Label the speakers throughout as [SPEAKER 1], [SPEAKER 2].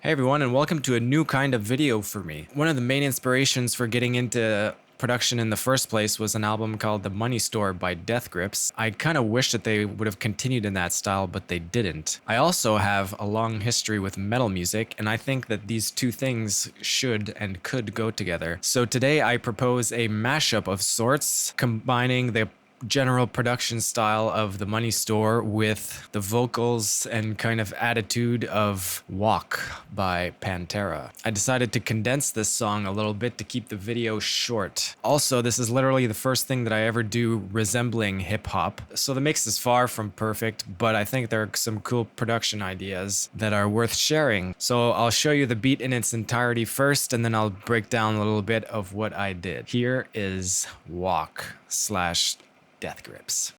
[SPEAKER 1] Hey everyone, and welcome to a new kind of video for me. One of the main inspirations for getting into production in the first place was an album called The Money Store by Death Grips. I kind of wish that they would have continued in that style, but they didn't. I also have a long history with metal music, and I think that these two things should and could go together. So today I propose a mashup of sorts, combining the general production style of The Money Store with the vocals and kind of attitude of Walk by Pantera. I decided to condense this song a little bit to keep the video short. Also, this is literally the first thing that I ever do resembling hip-hop, so the mix is far from perfect, but I think there are some cool production ideas that are worth sharing. So I'll show you the beat in its entirety first, and then I'll break down a little bit of what I did. Here is Walk / Death Grips.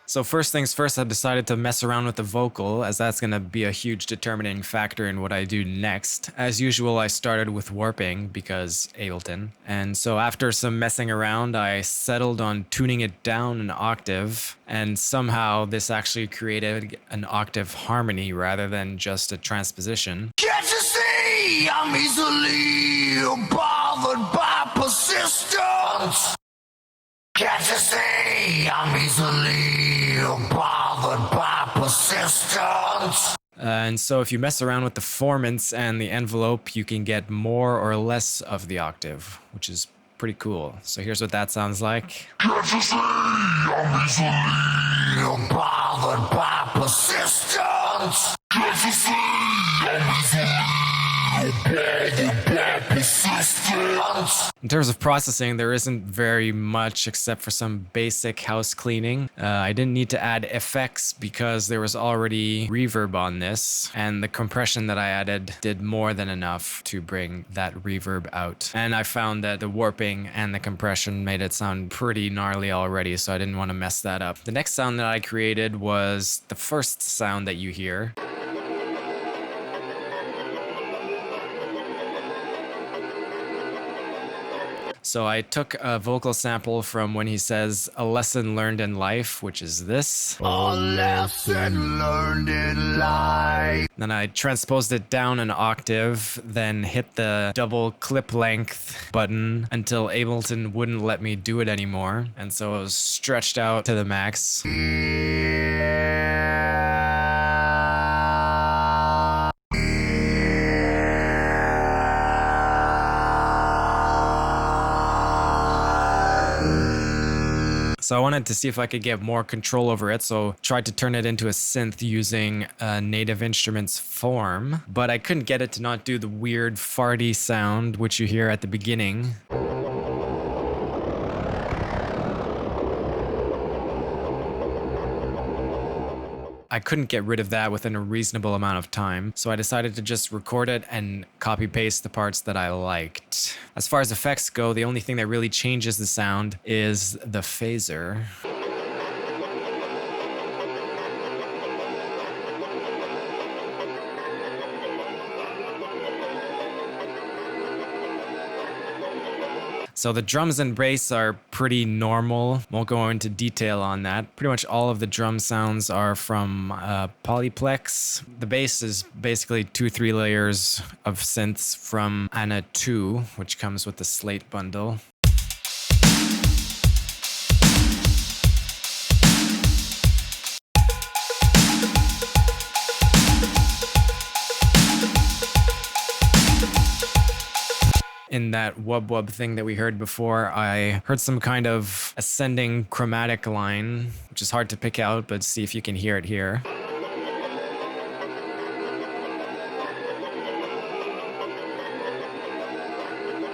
[SPEAKER 1] So first things first, I decided to mess around with the vocal, as that's going to be a huge determining factor in what I do next. As usual, I started with warping because Ableton. And so after some messing around, I settled on tuning it down an octave, and somehow this actually created an octave harmony rather than just a transposition.
[SPEAKER 2] Can't you see I'm easily bothered by persistence? Can't you see I'm easily bothered by persistence?
[SPEAKER 1] And so if you mess around with the formants and the envelope, you can get more or less of the octave, which is pretty cool. So here's what that sounds like.
[SPEAKER 2] Can't you see I'm easily bothered by persistence? Can't you see I'm easily bothered by persistence?
[SPEAKER 1] In terms of processing, there isn't very much except for some basic house cleaning. I didn't need to add effects because there was already reverb on this, and the compression that I added did more than enough to bring that reverb out. And I found that the warping and the compression made it sound pretty gnarly already, so I didn't want to mess that up. The next sound that I created was the first sound that you hear. So I took a vocal sample from when he says, "A lesson learned in life," which is this.
[SPEAKER 2] A lesson learned in life.
[SPEAKER 1] Then I transposed it down an octave, then hit the double clip length button until Ableton wouldn't let me do it anymore. And so it was stretched out to the max. So I wanted to see if I could get more control over it, so tried to turn it into a synth using a Native Instruments form, but I couldn't get it to not do the weird farty sound which you hear at the beginning. I couldn't get rid of that within a reasonable amount of time, so I decided to just record it and copy-paste the parts that I liked. As far as effects go, the only thing that really changes the sound is the phaser. So the drums and bass are pretty normal. Won't go into detail on that. Pretty much all of the drum sounds are from Polyplex. The bass is basically 2-3 layers of synths from Anna 2, which comes with the Slate bundle. In that wub wub thing that we heard before, I heard some kind of ascending chromatic line, which is hard to pick out, but see if you can hear it here.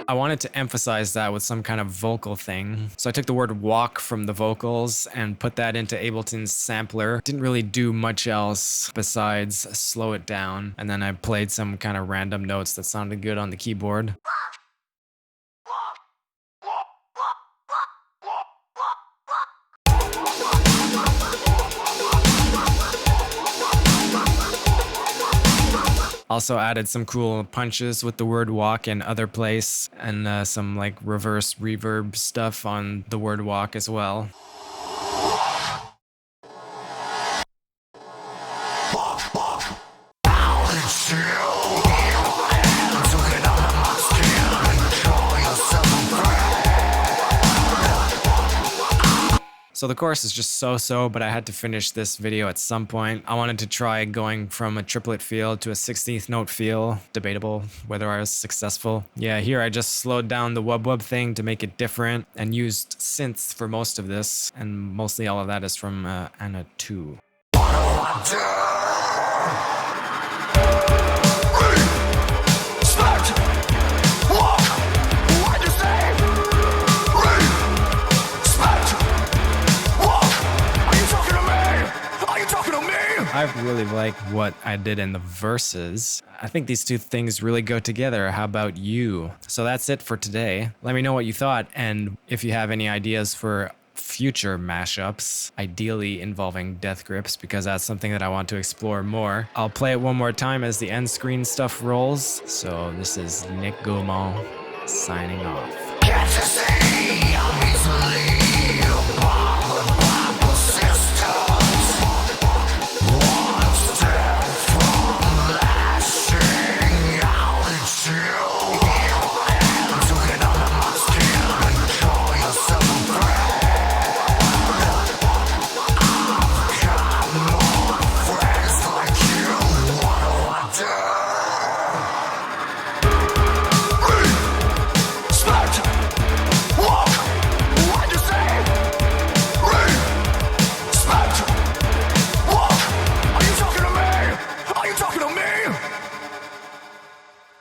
[SPEAKER 1] I wanted to emphasize that with some kind of vocal thing. So I took the word walk from the vocals and put that into Ableton's sampler. Didn't really do much else besides slow it down. And then I played some kind of random notes that sounded good on the keyboard. Also added some cool punches with the word walk in other place, and some like reverse reverb stuff on the word walk as well. So the chorus is just so-so, but I had to finish this video at some point. I wanted to try going from a triplet feel to a 16th note feel. Debatable whether I was successful. Yeah, here I just slowed down the wub wub thing to make it different and used synths for most of this. And mostly all of that is from Anna 2. I really like what I did in the verses. I think these two things really go together. How about you? So that's it for today. Let me know what you thought, and if you have any ideas for future mashups, ideally involving death grips, because that's something that I want to explore more. I'll play it one more time as the end screen stuff rolls. So this is Nick Gaumont signing off.